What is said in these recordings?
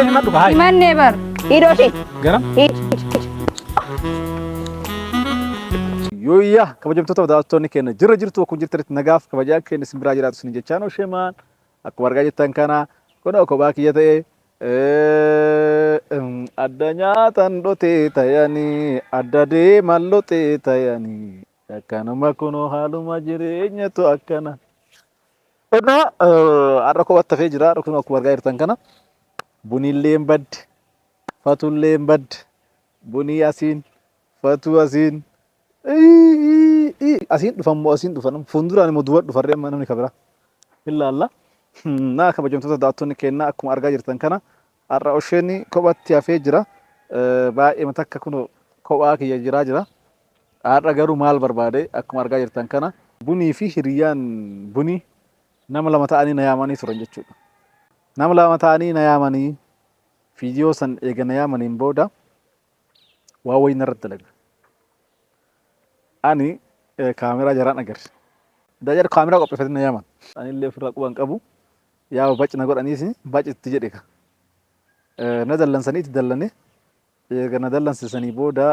Man neighbor. Hiroshi. Garam. Yoya, kabajamtoota daawwattoonni keenya jirtu akkuma jirtanitti nagaaf kabajaa keenya simbiraa jiraatu isin jechaa noo sheemaan akkuma argaa jirtan kana kun kophaa kiyya ta'e adda nyaatan dhotee tayanii adda deeman lotee tayanii akkanuma kunoo haaluma jireenyatu akkana. Har'a kophatti hafee jira akkuma argaa jirtan kana bunillee hin badde fatullee hin badde bunii asiin fatuu asiin. Asin dhufan fuulduraan immoo duwwaa dhufarree amma namni kabira ilaalla. Naa kabajamtoota daawwattoonni keenya akkuma argaa jirtan kana har'a osheenni kophatti hafee jira. Baay'ee matakka kun kophaa kiyya jira. Har'a garuu maal barbaade akkuma argaa jirtan kana bunii fi hiriyyaan bunii nama lama ta'anii na yaamanii turan jechuudha. Nama lama ta'anii na yaamanii viidiyoo san eega na yaamaniin booda waa wayii narratti dalaga. Ani kaameraa jaraan agarre. Dajar kaameraa qopheeffatee na yaaman. Ani illee ofirraa quban qabu. Yaa baci na godhaniis baci itti jedhe ka. Na dallansanii itti dallane. Eega na dallansisanii booda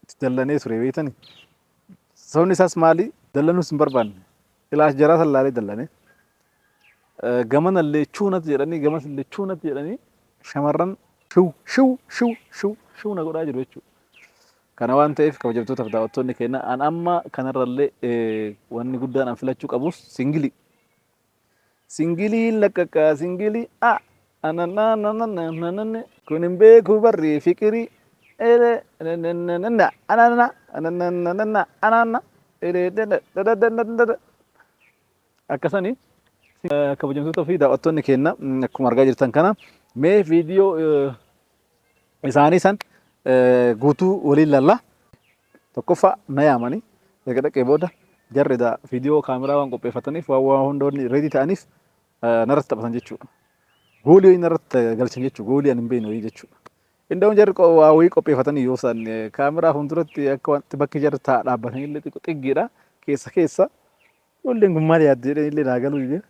itti dallanee ture beektani. Sababni isaas maali? Dallanuus hin barbaanne. Ilaash jaraa san laalee dallane. Gamanallee chuunatti jedhanii gamanallee chuunatti jedhanii shamarran shiw na godhaa jiru jechuudha. Kana waan ta'eef kabajamtoota daawwattoonni keenya an amma kanarrallee wanni guddaan an filachuu qabus singilii. Singilii lakkakkaa singilii ananna kun hin beeku barree fiqirii akkasanii kabajamtoota fi daawwattoonni keenya akkuma argaa jirtan kana mee viidiyoo isaanii san guutuu waliin lalla tokkoffaa na yaamanii eega dhaqee booda jarri viidiyoo kaameraa waan qopheeffataniif waan hundoonni reedii ta'aniif narratti taphatan jechuudha. Goolii narratti galchan jechuudha. Goolii ani hin beekne wayii jechuudha. Indoon jarri waa wayii qopheeffatanii yoo isaan kaameraa fuulduratti akka wanti bakki jarri taa'aa dhaabbatanii illee xiggiidha keessa ijoolleen gummaa yaaddee illee naa galuu illee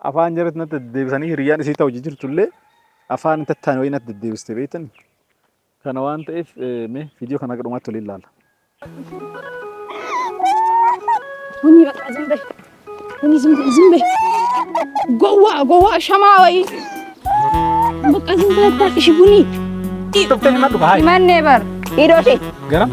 afaan jarri natti deddeebisanii hiriyyaan isii ta'u jirtu illee afaan tattaan wayii natti deddeebiste beektan. Kana waan ta'eef mee viidiyoo kana gadhumaatti waliin ilaalla. Bunii bakka zimbe. Bunii zimbe. Gowwaa shamaa wayii. Bakka zimbe ta'ishi bunii. Tuftanii maddu kaa. Man neighbor. Hiroshi. Garam.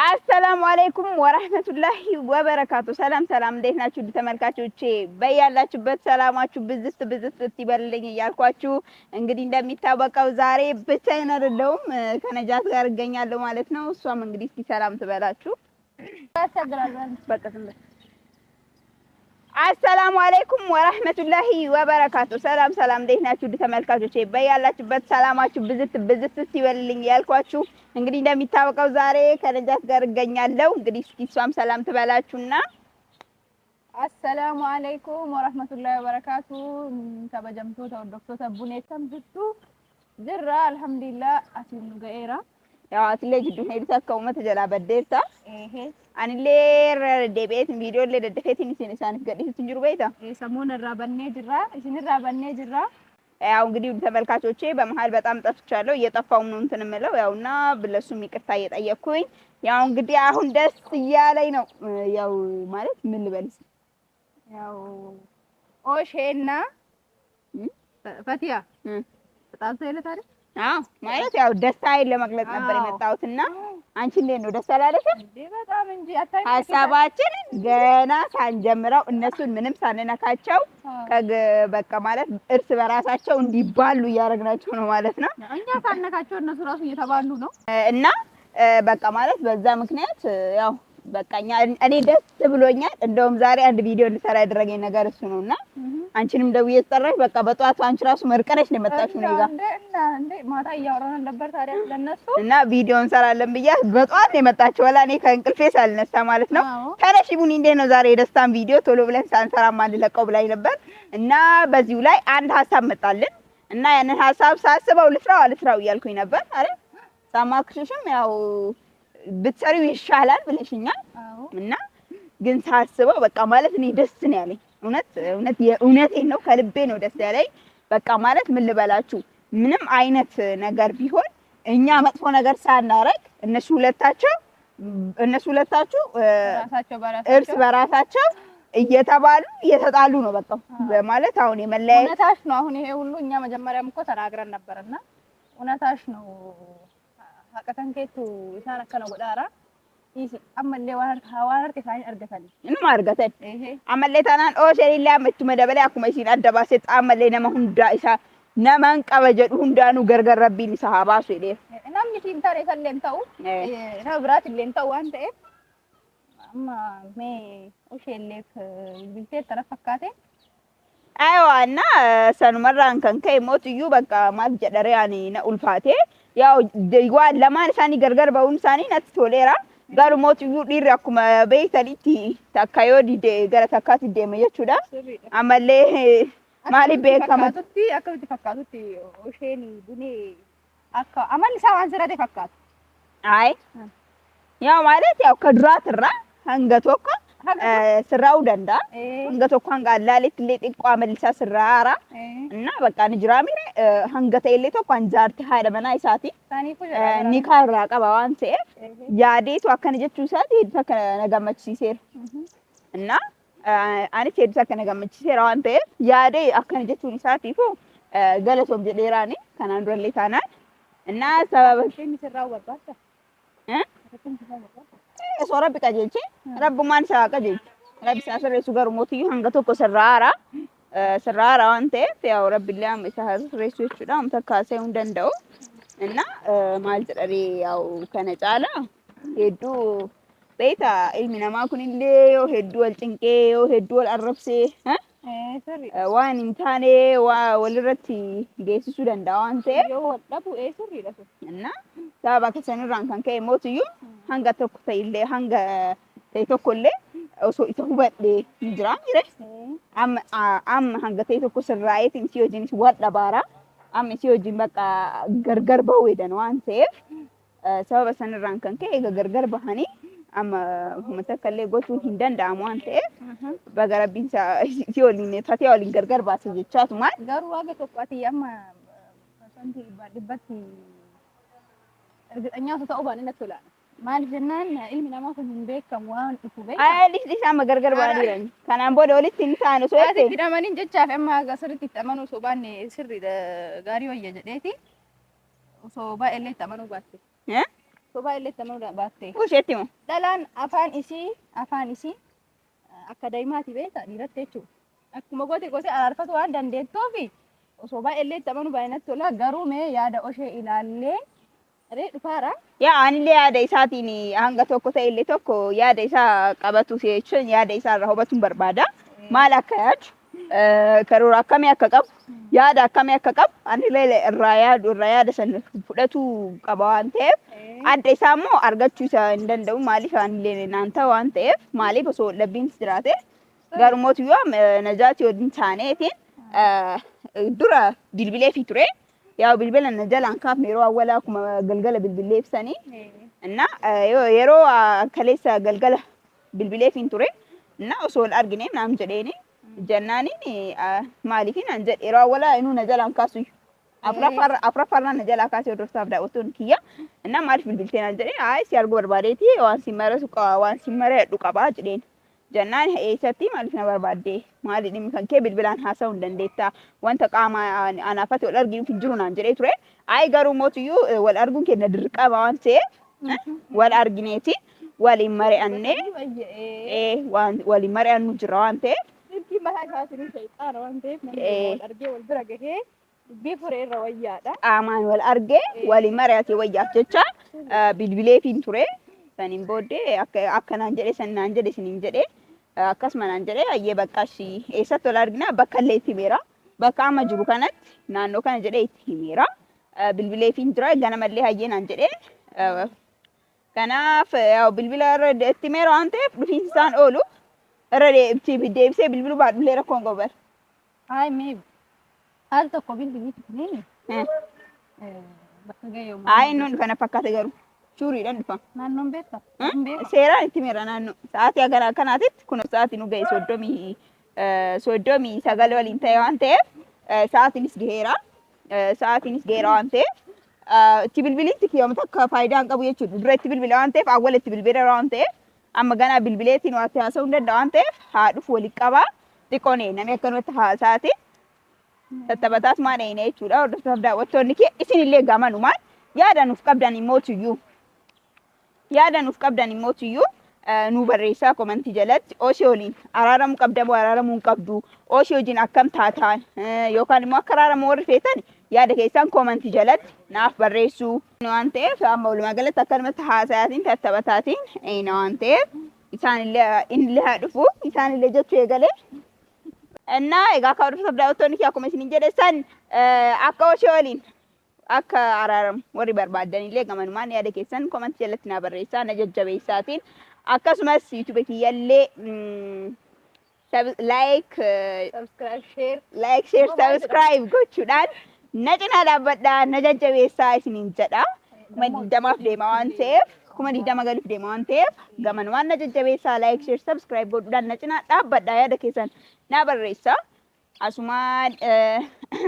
አሰላሙ አለይኩም ወራህመቱላሂ ወበረካቱ። ሰላም እንዴት ናችሁ ተመልካቾቼ? በያላችሁበት ሰላማችሁ ብዝት ይበልልኝ እያልኳችሁ እንግዲህ እንደሚታወቀው ዛሬ ብቻዬን አይደለሁም ከነጃት ጋር እገኛለሁ ማለት ነው። እሷም እንግዲህ እስኪ ሰላም ትበላችሁ። አሰላሙ አለይኩም ወራህመቱላሂ ወበረካቱ። ሰላም እንዴት ናችሁ ተመልካቾቼ? በያላችሁበት ሰላማችሁ ብዝት ይበልልኝ እያልኳችሁ እንግዲህ እንደሚታወቀው ዛሬ ከነጃት ጋር እገኛለሁ። እንግዲህ እስኪ እሷም ሰላም ትበላችሁና አሰላሙ አለይኩም ወራህመቱላሂ ወበረካቱ። kabajamtoota hordoftoota buneetam jirtu jirra alhamdulillah asin ga'eera. ያው አትሌ ጅዱ ሄድታ ከውመት ጀላ በደርታ አንሌ ደቤት ቪዲዮ ለደደፈቲን ሲነሳንፍ ገዲስ ትንጅሩ በይታ ሰሞን ራበኔ ጅራ እሺን ራበኔ ጅራ ያው እንግዲህ ተመልካቾቼ በመሃል በጣም ጠፍቻለሁ እየጠፋው ነው እንትን ምለው ያውና ብለሱም ይቅርታ እየጠየቅኩኝ ያው እንግዲህ አሁን ደስ እያለኝ ነው። ያው ማለት ምን ልበልስ ያው ኦሼና ፈቲያ በጣም ሰይለት አይደል? አዎ ማለት ያው ደስታዬን ለመግለጽ ነበር የመጣሁትና አንቺ እንዴት ነው ደስ አላለሽ? በጣም እንጂ ሐሳባችን ገና ሳንጀምረው እነሱን ምንም ሳንነካቸው በቃ ማለት እርስ በራሳቸው እንዲባሉ እያደረግናቸው ነው ማለት ነው። እኛ ሳንነካቸው እነሱ ራሱ እየተባሉ ነው እና በቃ ማለት በዛ ምክንያት ያው በቃኛ እኔ ደስ ብሎኛል። እንደውም ዛሬ አንድ ቪዲዮ እንድሰራ ያደረገኝ ነገር እሱ ነውና አንቺንም ደውዬ ተጠራሽ። በቃ በጧት አንቺ ራሱ መርቀነሽ ነው የመጣሽው ነው ይጋ እንዴ ማታ እያወራን ነበር ታዲያ ለነሱ እና ቪዲዮ እንሰራለን ብያት በጧት ነው የመጣችው። ወላ እኔ ከእንቅልፌ ሳልነሳ ማለት ነው። ተነሽ ቡኒ እንዴ ነው ዛሬ የደስታን ቪዲዮ ቶሎ ብለን ሳንሰራ ማንለቀው ብላኝ ነበር። እና በዚሁ ላይ አንድ ሐሳብ መጣልን እና ያንን ሐሳብ ሳስበው ልስራው እያልኩኝ ነበር አይደል? ሳማክሽሽም ያው ብትሰሪው ይሻላል ብለሽኛል። እና ግን ሳስበው በቃ ማለት እኔ ደስ ነው ያለኝ የእውነቴን ነው ከልቤ ነው ደስ ያለኝ። በቃ ማለት ምን ልበላችሁ ምንም አይነት ነገር ቢሆን እኛ መጥፎ ነገር ሳናረግ እነሱ ሁለታችሁ እርስ በራሳቸው እየተባሉ እየተጣሉ ነው በቃ ማለት አሁን የመለያየት እውነታሽ ነው። አሁን ይሄ ሁሉ እኛ መጀመሪያም እኮ ተናግረን ነበርና እውነታሽ ነው። ሀቀተን ከቱ ኢሳን አከነ ጎዳራ አመሌ ዋር ከሳይ አርገታል እንማ አርገታል አመሌ ታናን ኦ ሸሪላ መቱ መደበለ አኩመ ሲን አደባሰት አመሌ ነማ ሁንዳ ኢሳ ነማን ቀበጀዱ ሁንዳኑ ገርገር ረቢን ሰሃባሱ ይዴ namni tintare salleen ta'u na biraatilleen ta'u waan ta'eef amma mee usheelleef bilbiltee tana fakkaate አይዋና ሰኑመራን ከንከይ ሞትዩ በቃ ማል ጀደረ ያኒ ነ ኡልፋቴ ያው ደይዋ ለማን ሳኒ ገርገር በውን ሳኒ ነት ቶሌራ ጋር ሞትዩ ዲር አኩመ በይተሊቲ ታካዮ ዲደ ገረ ታካት ዲደ መየቹዳ አመሌ ማሊ ቤከመቱቲ አከብቲ ፈካቱቲ ኡሼኒ ዱኔ akka amalli isaa waan sirate fakkaatu ay yaw ማለት ያው ከድራትራ hanga tokko ስራው ደንዳ hanga tokko hanga አላለት ለጥቋ መልሳ ስራራ እና በቃ ንጅራሚ hanga ተይሌ tokko አንጃርቲ ሃይለ መና ኢሳቲ ኒካራ ቀባዋን ሴ ያዴቱ አከነ ጀቹ ሳት ሄድታ ከነጋመች ሲሴር እና አኒ ሄድታ ከነጋመች ሲሴር ዋንተ ያዴ አከነ ጀቹ ኢሳቲፉ ገለቶም ጀዴራኒ ከናንዶሌ ታናል እና ሰበብ የሚሰራው ወጣታ ሶራ ቢቀጀቺ ረብማን ሳቀጀ ረብ ሳሰረሱ ጋር ሞትዩ hanga tokko sirraara wante ያው ረብላም ሳሰ ሬሱ ይችላል ተካሰው እንደንደው እና ማል ተደሪ ያው ከነጫላ ሄዱ ቤታ ኢልሚናማ ኩንሌ ሄዱ ወልጭንቄ ሄዱ ወልአረብሴ waan intaane walirratti geessisu danda'a waan ta'eef yoo dhabu sirriidha እና sababa kasanirraan kan ka'e mootiyyuu hanga tokko ta'illee hanga ta'e tokkollee osoo isa hubadhee ni jira mire amma hanga ta'e tokko sirraa'eetiin si wajjin wal dhabaara amma si wajjin bakka gargar bahuu edan waan ta'eef sababa sanirraan kan ka'e gargar bahanii amma humata kalle gochuun hin danda'amu waan ta'eef bagarabbiin si waliin tatee waliin gargar baasee jechaatu maal garuu waaqa tokkooti amma santi dhibbatti erga ta'uu baanee natti tola maal jennaan ilmi namaa kun hin beekamu waan dhufu beeka isaa amma gargar baaniiran kanaan booda walitti hin taanu soo itti hidhamaniin jechaaf amma sirriitti itti amanuu osoo baanne sirriidha gaarii wayya jedheeti osoo baay'ee itti amanuu baatte soba illee tamanuu baatte usheetimo dhalaan afaan isii akka daa'imaati beeta dhiiratte jechuudha akkuma gote araarfatu waan dandeettuufi osoo baay'ee tamanuu baay'inatti tola garuu mee yaada oshee ilaallee ree dhufaara yaa anillee yaada isaatiin hanga tokko ta'ellee tokko yaada isaa qabatu jechuun yaada isaa irraa hubatuun barbaada maal akka yaadu karoora akkamii akka qabu yaada akkamii akka qabu anillee irraa yaada san fudhatu qaba waan ta'eef adda isaa immoo argachuu isa hin danda'u maaliif anillee naanta waan ta'eef maaliif osoo labbiin jiraate garuu mootiyyuu najaati wajjin taaneetiin dura bilbilee fi ture ያው bilbila na jalaan kaafne yeroo awwala akkuma galgala bilbilee ibsanii እና yeroo kaleessa galgala bilbilee fi ture እና osoo wal argine naam jedheeni jannaaniin maaliifin an jedhe yeroo awwala inuu na jalaan kaasu afrafarra na jalaa kaasee hordoftaaf daawwattoon kiyya እና maaliif bilbilteen an jedhe ay si arguu barbaadeeti waan si mareedhu qabaa jedheen jannaan eessatti maaliif na barbaadde maali dhimmi kan kee bilbilaan haasa'uu hin dandeetta wanta qaama anaafatti wal arguuf hin jiru naan jedhee ture ay garuu mootiyyuu wal arguun keenya dirqama waan ta'eef wal argineeti waliin mari'annee waliin mari'annu jira waan ta'eef Dirqii mataa isaatiin shayxaana waan ta'eef namni wal argee wal bira gahee dubbii furee irra wayyaadha. Qaamaan wal argee waliin mari'atee wayyaaf jecha bilbileefiin ture. Saniin booddee akkanaan jedhee sanaan jedhe siniin jedhee akkasuma naan jedhee ayyee bakka ishii eessatti wal argina bakka illee itti himeera. Bakka amma jiru kanatti naannoo kana jedhee itti himeera. Bilbileefiin jira ganamallee hayyee naan jedhee kanaaf bilbila irra itti himeera waan ta'eef dhufiinsi isaan oolu irra deebisee bilbiluu baadhullee rakkoon gobar. Haay mee haal tokko bilbilii tukuneeni bakka gahee yommuu. Haay inni kana fakkaate garuu. Suuriidhaan dhufa. Naannoon beektaa? Seeraan itti himeera naannoo. Sa'aatii akkanaa akkanaatitti kun sa'aatii nu ga'e soddomii sagal waliin ta'e waan ta'eef sa'aatiinis gaheera. Sa'aatiinis gaheera waan ta'eef itti bilbiliitti kiyoomta akka faayidaa hin qabu jechuudha. Dura itti bilbila waan ta'eef awwal itti bilbileera waan ta'eef amma ganaa bilbileetiin waatti haasa'uu hin danda'a waan ta'eef haa dhufu waliin qabaa. Xiqqoonee namni akkanumatti haasa'aati. Tattafataas maal eenee jechuudha. Hordoftoota daawwattoonni kee isinillee gamanumaan yaada nuuf qabdan immoo tuyyuu nu barreessaa komentii jalatti Oshii waliin araaramuu qabdamoo araaramuu hin qabdu Oshii wajjin akkam taataan yookaan immoo akka araaramuu warri feetan yaada keessan komentii jalatti naaf barreessuu waan ta'eef amma walumaa galatti akkanumatti haasa'aatiin tattafataatiin waan ta'eef isaanillee haa dhufu isaanillee jechuu eegalee እና egaa akka hordoftoota daawwattoonni kee akkuma isin jedhan akka Oshii waliin akka araaramu warri barbaadanillee gamanumaan yaada keessan komentii jalatti naa barreessaa na jajjabeessaatiin akkasumas YouTube kiyyallee like share subscribe gochuudhaan na cinaa dhaabbadhaa na jajjabeessaa isiniin jedha. 20 deema waan ta'eef 20 galuuf deema waan ta'eef gamanumaan na jajjabeessaa like share subscribe godhuudhaan na cinaa dhaabbadhaa yaada keessan na barreessaa. Asumaan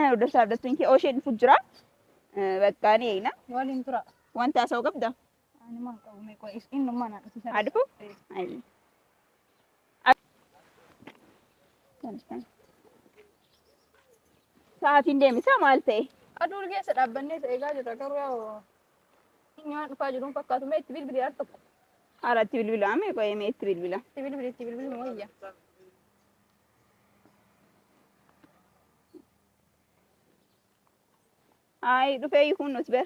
hordoftoonni kee Oshii dhufu jira. Bakka ni eegna. Waliin tura. Wanta haasa'uu qabda. Ani maal qabu mee qo'is innummaa na dhufisa. Adufu? Sa'aatiin deemisa maal ta'e? Aduun keessa dhaabbannee eegaa jirra garuu nyaan dhufaa jiruun fakkaatu mee itti bilbilii al tokko. Haala itti bilbilaa mee qo'ee mee itti bilbila? Itti bilbilii moo iyya? Ay dhufee hiikuun nuti ber.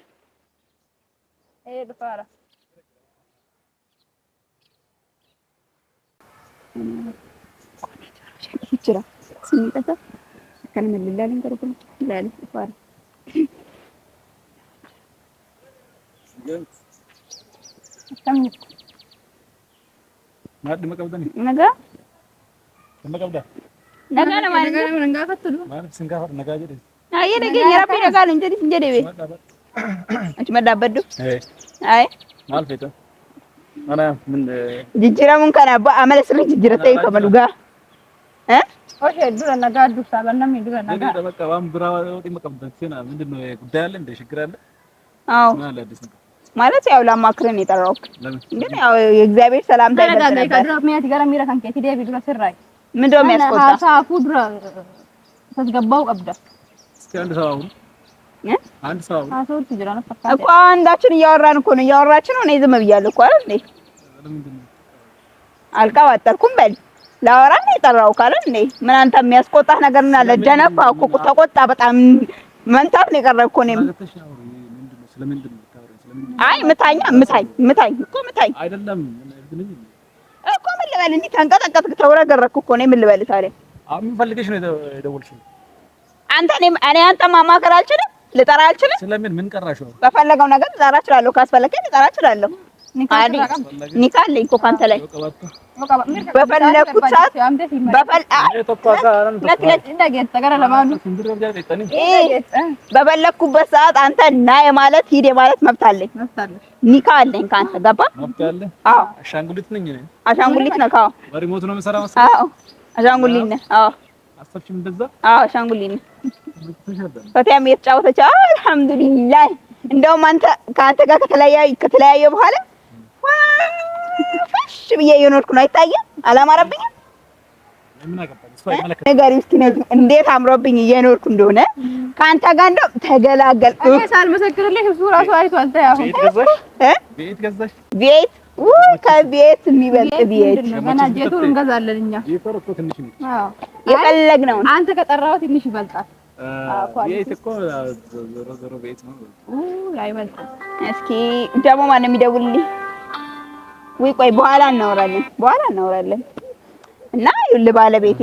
Dhufaara. Jira. Sinqata. Kan malilaalin garuu ilaali dhufaara. Akkamni? Maal dhimma qabdanii? Nagaa? Dhimma qabdaa? Nagaa namaa Nagaa gaafattu dha. Maal sin gaafadha nagaa jedhe? Ayya nageenya rabbii nagaa hin jedhi sin jedhe be. Achuma dhaabbaddu. Ay. Maal feeta? Mana min Jijjiiramuun kana amala sirrii jijjiirratee kama dhugaa. Oshii dura nagaa dursaa namni dura nagaa. Nagaa bakka waan biraa dhimma qabdan seenaa ምንድነው ጉዳይ አለ እንደ ችግር አለ? አዎ ማለ አዲስ ነገር ማለት ያው ላማክረን የጠራው ግን ያው የእግዚአብሔር ሰላምታ ይበልጥ ከድሮ ሚያት ጋር ሚራ ካንከ ቲዲ ቢዱራ ስራይ ምንድነው የሚያስቆጣ? ሀሳፉ ድራ ተስገባው ቀብዳ እስኪ አንድ ሰው አሁን አንድ ሰው ሀሳቡ ትጅራ ነው ፈካ እኮ አንዳችን እያወራን እኮ ነው እያወራችን ነው። እኔ ዝም ብያለሁ እኮ አይደል እንዴ? አልቀባጠርኩም በል ላወራ ነው የጠራው ካለ እንዴ? ምን አንተ የሚያስቆጣህ ነገር እና ለደነፋ እኮ ተቆጣ በጣም መንታት ነው የቀረው እኮ ነው። አይ ምታኝ እኮ ምታኝ አይደለም እኮ ምን ልበል እንዴ? ተንቀጠቀጥክ ተወረገረክ እኮ ነው። ምን ልበል ታዲያ? አሁን ፈልገሽ ነው የደወልሽው? አንተ እኔ አንተ ማማከር አልችልም፣ ልጠራ አልችልም። ስለምን ምን ቀራሽው? በፈለገው ነገር ልጠራ እችላለሁ፣ ካስፈለገኝ ልጠራ እችላለሁ። ኒካ አለኝ እኮ ካንተ ላይ በፈለኩት ሰዓት በፈለኩበት ሰዓት አንተ ና የማለት ሂድ የማለት መብት አለኝ። ኒካ አለኝ ካንተ ገባ? አዎ አሻንጉሊት ነኝ እኔ። አሻንጉሊት ነህ? አዎ በሪሞት ነው የምሰራው መሰለኝ። አዎ አሻንጉሊት ነህ? አዎ አሰብሽም እንደዛ? አዎ አሻንጉሊት ነህ። ፈቲያም የተጫወተች አልሐምዱሊላህ። እንደውም አንተ ከአንተ ጋር ከተለያየ በኋላ ፈሽ ብዬ እየኖርኩ ነው። አይታየም? አላማረብኝም? ነገር እስኪ እንዴት አምሮብኝ እየኖርኩ እንደሆነ ከአንተ ጋር እንደው ተገላገልኩ። እኔ ሳልመሰክርልህ እሱ ራሱ አይቷል። ታያው ቤት ገዛሽ? ቤት ከቤት የሚበልጥ ቤት ገና ጀቱን እንገዛለን እኛ። ይፈርኩ ትንሽ ነው። አዎ የፈለግነው አንተ ከጠራኸው ትንሽ ይበልጣል። ቤት እኮ ዞሮ ቤት ነው። አይበልጥም። እስኪ ደግሞ ማን የሚደውልልኝ? ወይ ቆይ በኋላ እናወራለን። እና ይኸውልህ ባለቤቴ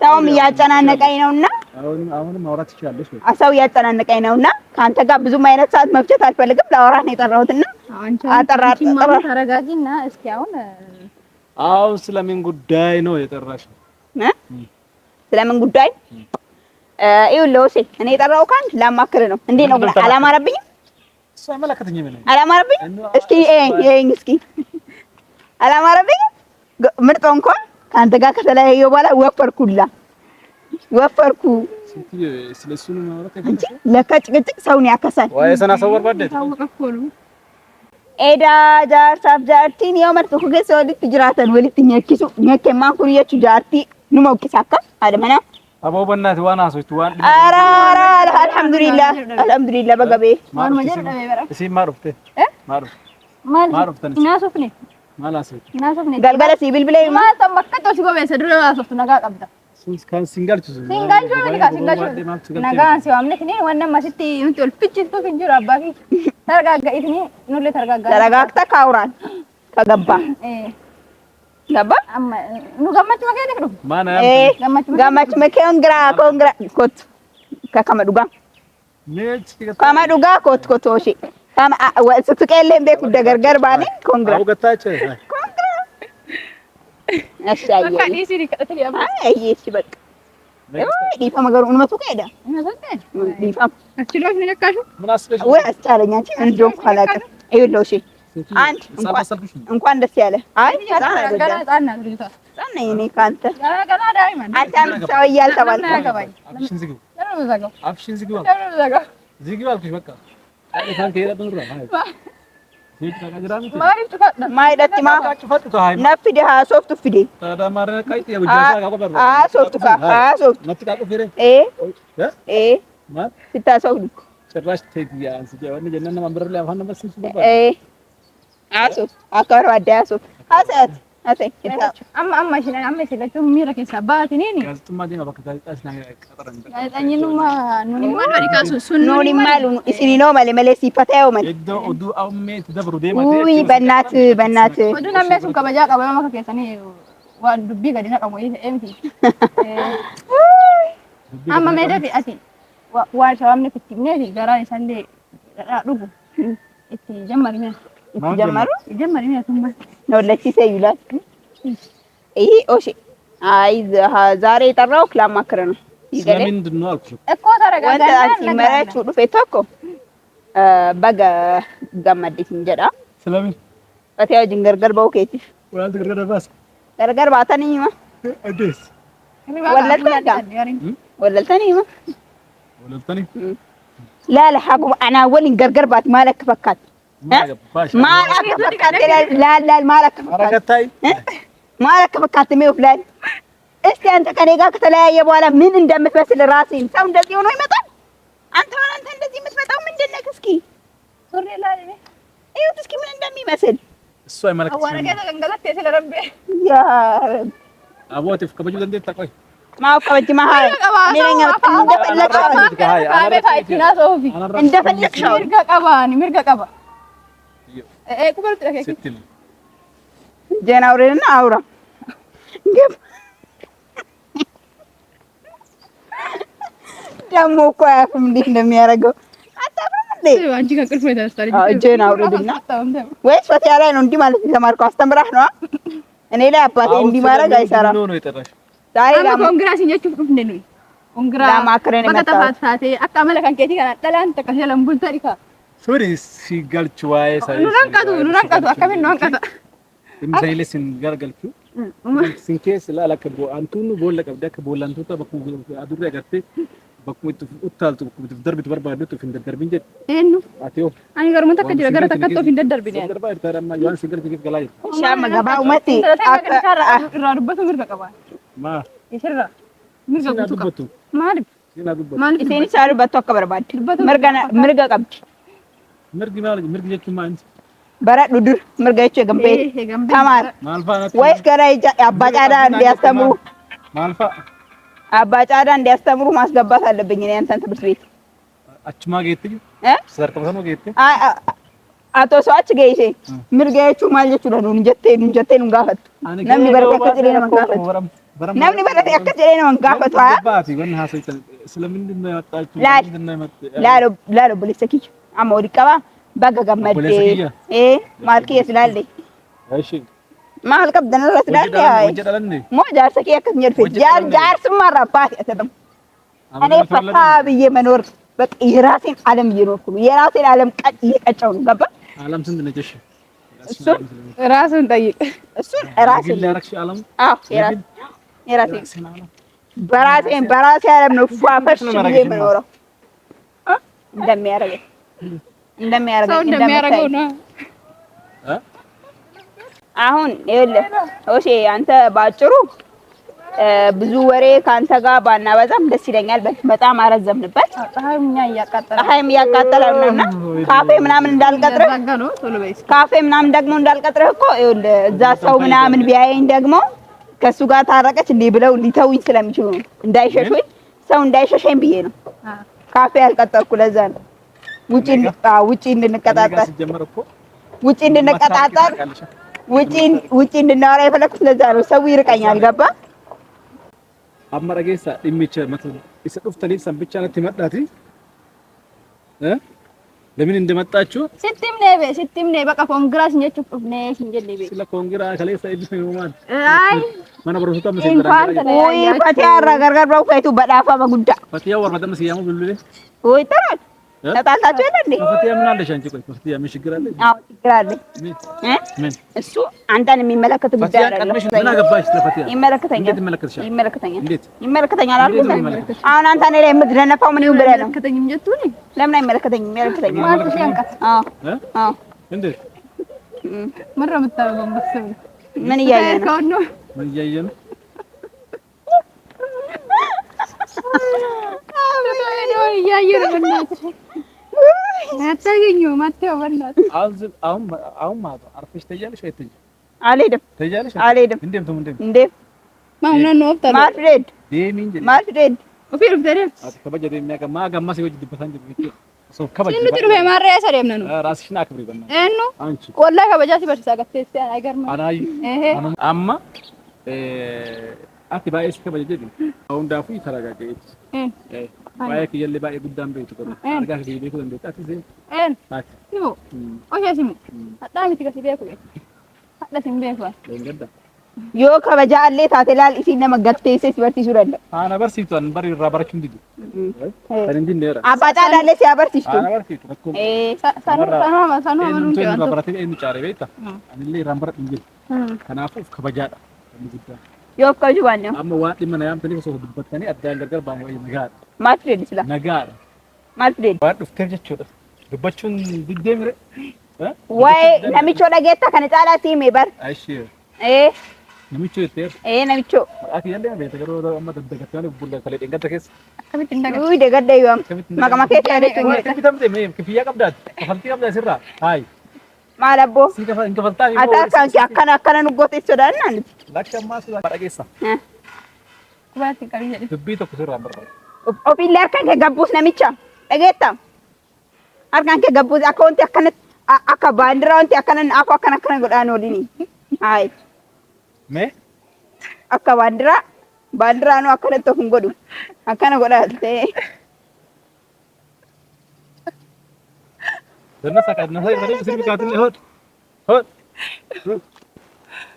ሰውም እያጨናነቀኝ ነውና አሁንም ማውራት ትችላለሽ ወይ? ሰው እያጨናነቀኝ ነውና ከአንተ ጋር ብዙም አይነት ሰዓት መፍጀት አልፈልግም። ላወራህ ነው የጠራሁትና ተረጋጊና እስኪ አሁን ስለምን ጉዳይ ነው የጠራሽ? ስለምን ጉዳይ? ይኸውልህ ወሴ እኔ የጠራሁህ ካንተ ላማክርህ ነው። እንዴት ነው ግን አላማረብኝም? እሱ አይመለከተኝም። አላማረብኝም? እስኪ አላማረብኝም? ምርጥ እንኳን ከአንተ ጋር ከተለያየሁ በኋላ ወፈርኩ። ስለሱ ነው ማለት እንጂ ለካ ጭቅጭቅ ሰውን ያከሳል። ወይ ሰና ሰወር ባደ ኤዳ ጃርሳፍ ጃርቲን የመርቱ ኩገስ ወዲት ጅራተን ወሊት ኘኪሱ ኘከማ ኩሪየቹ ጃርቲ ንሞቅሳካ አለመና አባው በእናት ዋና ሶስት ዋን አራ አልሐምዱሊላህ በገቤ ማን መጀር ነው ይበራ እሺ ማሩፍቴ ማሩፍቴ ናሶፍኔ ማላሰት ናሶፍኔ galgala sibil bile ma tamakkato si gobe se dure nasoft naga qabda singalchu naga si amne kini wannan masitti untol pichito finjura abaki targaga itni nulle taragakta kauran kagabba gabba amma nu gammachu makene kdo mana gammachu make kongra kot kama duga kot oshi kama ስትቀለም ቤት ደገርገር ባኔ ኮንግራ አውገታቸው ኮንግራ አሻዬ እሺ በቃ ዲፋ መገሩ እንመቱ ከሄዳ ዲፋ አችሎሽ ነው ነካሹ ምን አስበሽ ወይ አስቻለኝ አንቺ እንደው ካላቀ አይውለው እሺ አንድ እንኳን ደስ ያለ አይ ጻና እኔ ካንተ አንተ ሰው እያልተባልኩ አፍሽን ዝግው አልኩሽ በቃ ማይደት ማ ነፍደ ሶፍቱ ፍዴ ሶፍቱ ሲታሰው ጭራሽ ተይያ አንስጀዋን ጀነና ማምበር ላይ አፋን ነበር ሲሱ አካር ዋዳያሶ አሰት amma shine mira ke sabati nini ጋዝጥማ ዲና በከታጣስ ናይ ቀጠረን አይጣኝኑማ ኑኒማ ወሪካሱ ኑኒ ማሉ እስኒ ነው ማለ ሲፈታው ማለ እዶ ኦዱ አውሜ ተደብሩ ደማ ውይ በእናት ወዱና መስም ከበጃ ቀበማ ከከሰኒ ዋን ዱቢ ገዲና ቀሞ ኤምቲ amma medefi ati wa shawamne fitne gara sande ዱጉ እቲ ጀመርኛ ጀመሩ ቱማ ነው ለቺሴ ይላል ይሄ ኦሺ አይ ዛሬ የጠራው ክላማክረ ነው ስለምንድን ነው አልኩሽ እኮ ተረጋጋና መራቹ ዱፌቶ እኮ በጋ ገመድት እንጀዳ ስለምን አትያው ጅንገርገር በውኬት ወላል ተገረደ ባስ ገርገር ባታኒማ አዲስ ወለልተኒማ لا لا حقو انا اول غرغر بات مالك فكات مالك فكات لا مالك مالك فكات ميو فلان እስቲ አንተ ከኔ ጋር ከተለያየ በኋላ ምን እንደምትመስል ራሴን ሰው እንደዚህ ሆኖ ይመጣል አንተ እንደዚህ የምትመጣው ምንድነው እስኪ ሱሪ ላይ እዩት እስኪ ምን እንደሚመስል እሱ አይመለከትም ወረቀ ተንገላት ስለረብ ያ ረብ አቦት ከበጁ ዘንድ ተቆይ ማው ከበጅ ማሃይ ነኛ እንደፈለግሽው ምርጋ ቀባ ቁበል ስትል ጀናውሬና አውራ ደሞ እኮ አያፍም እንዴት እንደሚያደርገው አታፍርም እንዴ አንቺ ከቅርፍ ነው ተስተሪ ጀናውሬና ወይስ ፈት ያለ ነው እንዲህ ማለት ተማርኩ አስተምራህ ነው እኔ ላይ አባቴ እንዲህ ማድረግ አይሰራም ነው የጠራሽ ዛሬ ኮንግራ ሲኘቹ ፍንደ ነው ኮንግራ ማክረን በከተፋት ሳቴ አቃመለ ካንኬቲ ካና ጠላን ተከሰለም ቡልተሪካ ሱሪ ሲጋልቹ ዋይ ሳይ ኑራንቃቱ አከምን ነው አንቃታ ኢምሳይለስ ሲንጋልገልቹ ሲንኬስ ላላከቦ አንቱኑ ቦለቀ ደከ ቦላንቱ ተበኩ አዱረ ገርቴ በኩ ኡታልቱ ደርቢት በርባዱ ፍንደ ደርቢንጀ እኑ አቲዮ አኒ ገርሙ ተከጀ ገረ ተከቶ ፍንደ ደርቢን ያ ደርባ ተረማ ያን ሲገር ትግት ገላይ ሻማ ገባው መቲ ራሩበት ምርጋ ቀባ ማ ይሽራ ምርጋ ዱበቱ ማልብ ማልብ ኢሴኒ ሳሩ በቶ አከበረባድ ምርጋ ቀብድ ምርግ ጀቹ ማንት በረዱ ዱር ምርጋይቹ ገምቤ ተማር ወይስ ገራ አባጫዳ እንዲያስተምሩ ማልፋ አባጫዳ እንዲያስተምሩ ማስገባት አለብኝ እኔ አንተን ትምህርት ቤት አችማ ጌትኝ ሰርተው ነው ጌት አቶ ሰዋች ገይሴ ምርጋይቹ ማልጀቹ ነው እንጀቴን ጋፈት ነምኒ በረከ ከጥሬ ነው ጋፈት ነምኒ በረከ ከጥሬ ነው ጋፈት ባቲ ወን ሀሰይተ ስለምንድን ነው ያጣችሁ ምንድን ነው ላሎ ብለሰኪ አሞዲ ቀባ በገገመደ ማልኪ ስላለ እሺ ማል ቀብደነ ስላለ ሞ ጃርሰኪ ያከኝር ጃር ስማራባት አተደም እኔ ፈታ ብዬ መኖር በቃ የራሴን ዓለም እየኖርኩ ነው የራሴን ዓለም ቀጭ እየቀጨው ነው ገባ ዓለም ስንት ነች እሺ እሱን ራሱን ጠይቅ። እሱን ራሴን ላረክሽ አለም የራሴን በራሴ ዓለም ነው ፏፈሽ ብዬ የምኖረው እንደሚያደርገው ነው። አሁን ይኸውልህ ኦሼ አንተ ባጭሩ ብዙ ወሬ ካንተ ጋር ባናበዛም ደስ ይለኛል። በጣም አረዘምንበት። ፀሐይም እያቃጠለን ነውና ካፌ ምናምን እንዳልቀጥረህ እኮ ይኸውልህ እዛ ሰው ምናምን ቢያየኝ ደግሞ ከሱ ጋር ታረቀች እንዴ ብለው ሊተውኝ ስለሚችሉ ነው። ሰው እንዳይሸሸኝ ብዬ ነው ካፌ ያልቀጠርኩ። ለዛ ነው ውጪ እንድናወራ የፈለኩት ለዛ ነው። ሰው ይርቀኛል። ገባ አመረጌሳ ኢሚቸ መቶ ይሰጡፍተሊ ሰንብቻ ነት ይመጣቲ ለምን እንደመጣችሁ ሲቲም ነ በቃ ኮንግራስ እንጀቹ ነ እንጀልቤ ስለ ኮንግራ ከለይ ሰይድ ነው አይ ማና ብሮታ መሰለኝ ወይ ፈቲያ ረገርገር ብለው ከይቱ በዳፋ በጉዳ ፈቲያ ወርበደ መስያሙ ብሉሌ ወይ ተራት ተጣልታችሁ የለ እንዴ? ፈቲያ ምን አለሽ አንቺ? ቆይ ፈቲያ ምን ችግር አለ? አዎ ችግር አለ። ምን እሱ አንተን የሚመለከት ጉዳይ አይደለም። ምን አገባሽ ለፈቲያ? ይመለከተኛል። እንዴት አልኩ። አሁን አንተ እኔ ላይ የምትደነፋው ምን ይሁን ብለህ ነው? ለምን አይመለከተኝም? ይመለከተኛል። አዎ እንዴት ምን ረምታረገው መስል ምን እያየህ ነው? ምን እያየህ ነው? አሁን ማለት አርፈሽ ትሄጃለሽ ወይ ትሄጂ? አልሄድም። እንዴ ማውና ነው ወጣ ማድሪድ ኦፊር ደረም ከበጀ የሚያቀማ ጋማስ ይወጅ ድበታን ድብት ሰው ከበጀ እንዴ ነው ማረያ ሰደም ነው ራስሽን አክብሪ በእናትሽ እኑ አንቺ ወላሂ ከበጃ ሲበርሳ ገተስ አይገርም አናይ አማ አቲ ባይስ ከበጀ ድም አሁን ዳፉ ይተረጋገች ባይክ የለ ባይ ጉዳም ቤት ቆም አርጋሽ ቤት እንደ ጣት ዘ አት ሲሙ ሲሙ አጣሚ ትከሲ ቤኩ አጣሲም ቤኩ ለንገዳ ዮ ከበጃሌ ታተላል ኢሲነ መገተይሴ ሲበርቲሱ ደለ አና በርሲቷን በሪ ራበረክ እንዲዱ እንዴ ነራ አባጣ ዳለ ሲያበርቲሱ አና በርሲቱ ሳኑ ምኑ ከአንተ ራበረክ እንዲ ጫሬ ቤታ አንሊ ራምበረት እንጂ ከናፉ ከበጃዳ እንዲዳ ዮ ከጁባን አማ ዋጥ ምን ያም ተኒ ሰው ድበት ከኒ አዳል ነገር ባይ ነጋር ማትሬድ ስላ ነጋር ማትሬድ ባድ ፍከጀቹ ድበቹን ዲዴምረ ወይ ነሚቾ ደጌታ ከነጫላ ሲሜ በር አይሽ ነሚቾ ይተር ነሚቾ አኪ ያለ ቤት ገሮ አማ ደገታለ ቡላ ከለ ደንገተ ከስ ከቢት እንደገ ውይ ደገደዩም ማከማከ ያለችኝ ከቢተም ደ ሜ ክፍያ ቀብዳት ከፈልቲ ቀብዳ ሲራ አይ ማለቦ ሲከፋ እንከፈልታ አታካንኪ አከና ንጎት ይሰዳልና አንት ለከማስ ባረጌሳ ኩባቲ ቀቢጀ ትቢቶ ኩስራ አምራ ኦፊል አርካን ከገቡስ ነሚቻ ደጌታ አርካን ከገቡስ አካውንት አከነት አካ ባንዲራውንት አከነን አፋ አከና ጎዳኖ ዲኒ አይ ሜ አካ ባንዲራ ነው አከነቶ ሁንጎዱ አከና ጎዳቴ ደነሳ ካድነሳ ይፈረም ሲርካቱን ሆት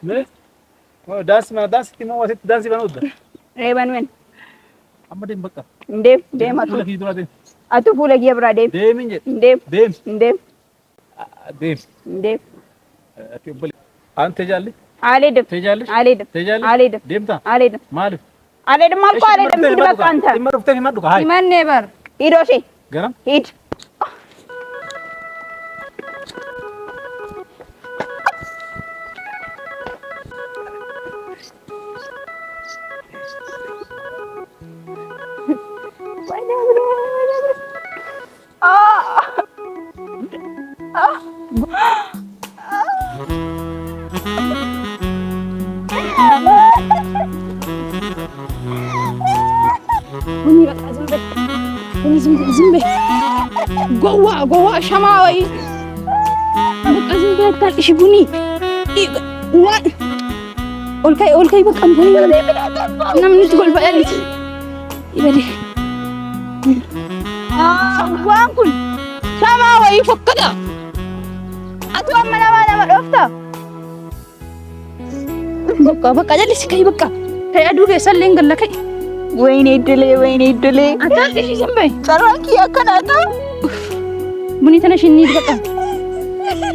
ሜ ዳስ ቲሞ ወሰት ዳንስ ይባኑት ሬባን ምን አመደም በቃ እንዴም አቱ ፉለጊ የብራ እንዴም አትበል አንተ ጃለህ አልሄድም ደምታ ማለፍ አልሄድም አልኩ አልሄድም ሂድ በቃ አንተ ይመርፍተን ይመርዱ ሃይ ማን ነበር ሂዶሽ ገራም ሂድ ቡኒ በቃ ዝም በይ ጎዋ ሸማወይ በቃ ዝም በይ አታልቅሽ ቡኒ ኦልካይ በቃ ቡኒ ምናምን ትጎልበያለች ይበል ዋንኩን ሸማወይ ፈቀደ አቶ አመናማ ዶፍታ በቃ ጀልስ ከይ በቃ ከያዱ ከሰለኝ ገለከይ ወይኔ ድሌ አታልቅሽ ዝም በይ ጨራንኪ ያከናታ ቡኒ ተነሽ እንሂድ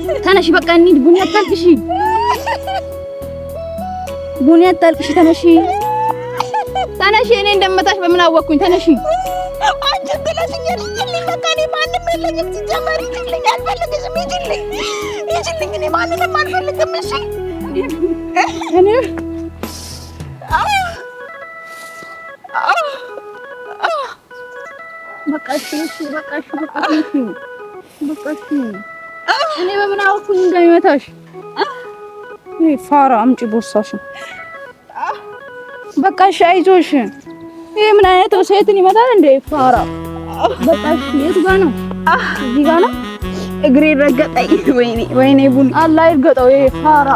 በቃ ተነሺ በቃ እንሂድ። ቡኒ አታልቅሺ፣ ቡኒ አታልቅሺ። ተነሺ ተነሺ። እኔ እንደምመታሽ በምን አወቅኩኝ? ተነሺ። አንቺ ብለሽኝ በቃ እኔ ማንም የለኝም ሲጀመር። ይችልኝ አልፈልግሽም። ይችልኝ እኔ ማንንም አልፈልግም። እሺ እኔ በቃ እሺ በቃ እሺ በቃ እሺ በቃ እሺ። እኔ በምን አውኩኝ እንደሚመታሽ? ፋራ አምጪ ቦርሳሽን። በቃ እሺ አይዞሽ። ይሄ ምን አይነት ሴትን ይመታል እንዴ? ፋራ በቃ እሺ። የቱ ጋር ነው? እዚህ ጋር ነው። እግሬ ረገጠኝ። ወይኔ ቡን አላህ ይርገጠው። ይሄ ፋራ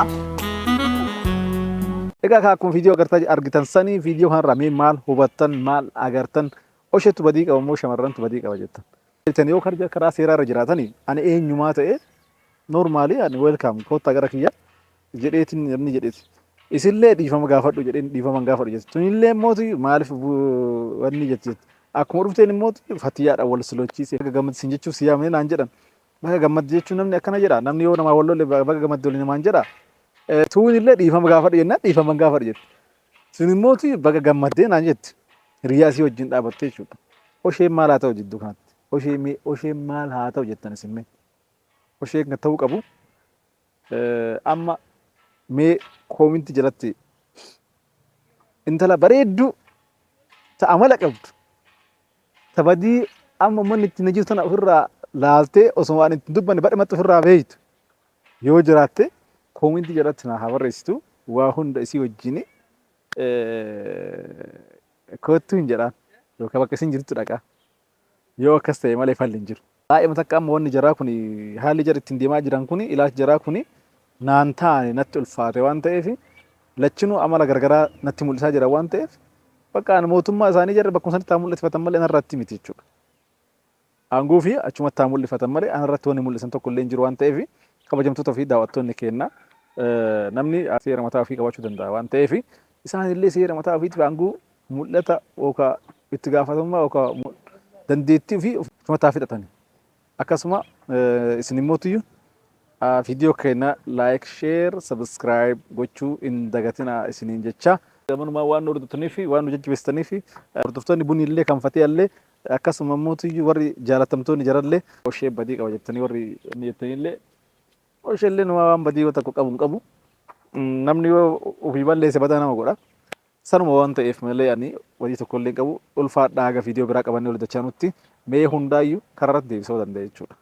Egaa akkuma viidiyoo argitan sanii viidiyoo kanarraa mee maal hubattan maal agartan osheetu badii qaba moo shamarrantu badii qaba jettan. Iltan yoo karaa seeraa irra jiraatanii ani eenyumaa ta'e noormaalii ani weelkaam koottaa gara kiyya jedheetiin namni jedheeti. Isillee dhiifama gaafadhu jedheen dhiifama gaafadhu jetti. Tunillee immooti maaliif wanni jetti. Akkuma dhufteen immooti fatiyyaadhaan wal silochiisee baga gammadsiin jechuuf si yaamne naan jedhan. Baga gammad jechuun namni akkana jedha. Namni yoo namaa wal lolle baga gammad waliin namaan jedha. Tuunillee dhiifama gaafadhu jennaan dhiifama gaafadhu jetti. Sun immooti baga gammaddee naan jetti. Hiriyaa isii wajjin dhaabattee jechuudha. Osheen maal haa ta'u jidduu kanatti. Osheen maal haa ta'u jettan isin mee. Osheen kan ta'uu qabu. Amma mee koominti jalatti intala bareedduu ta'a mala qabdu. Tabadii amma manni ittiin jirtu tana ofirraa laaltee osoo waan ittiin dubbanne badhumatti ofirraa beeytu yoo jiraatte koominti jalatti naa haa barreessitu waa hunda isii wajjin kootu hin jedhaan yookaan bakka isin jirtu dhaqa yoo akkas ta'e malee falli hin jiru. Baay'ee takka amma wanni jaraa kun haalli jara ittiin deemaa jiran kun ilaalchi jaraa kun naan taane natti ulfaate waan ta'eef lachinuu amala gargaraa natti mul'isaa jira waan ta'eef bakka mootummaa isaanii jarra bakkuma sanitti haa mul'ifatan malee anarratti miti jechuudha. Aangoo fi achumatti haa mul'ifatan malee anarratti wanni mul'isan tokko illee hin jiru waan ta'eef kabajamtoota fi daawwattoonni keenya namni seera mataa ofii qabaachuu danda'a waan ta'eef isaan illee seera mataa ofiitiif aangoo mul'ata yookaan itti gaafatamummaa yookaan dandeettii fi mataa fidhatani. Akkasuma isin immootiyyuu viidiyoo keenya laayik, sheer, sabskiraayib gochuu hin dagatinaa isiniin jecha. Manuma waan nu hordoftoonnii fi waan nu jajjabeessitanii fi hordoftoonni bunni illee kan fatee illee akkasuma immootiyyuu warri jaalatamtoonni jarallee oshee badii qaba jettanii warri jettanii oshee illee nama waan badii tokko qabu hin qabu. Namni yoo ofii balleesse badaa nama godha. Sanuma waan ta'eef malee ani badii tokko illee qabu ulfaadhaa haga viidiyoo biraa qabannee wal dachaa nutti mee hundaayyuu karaa irratti deebisuu danda'a jechuudha.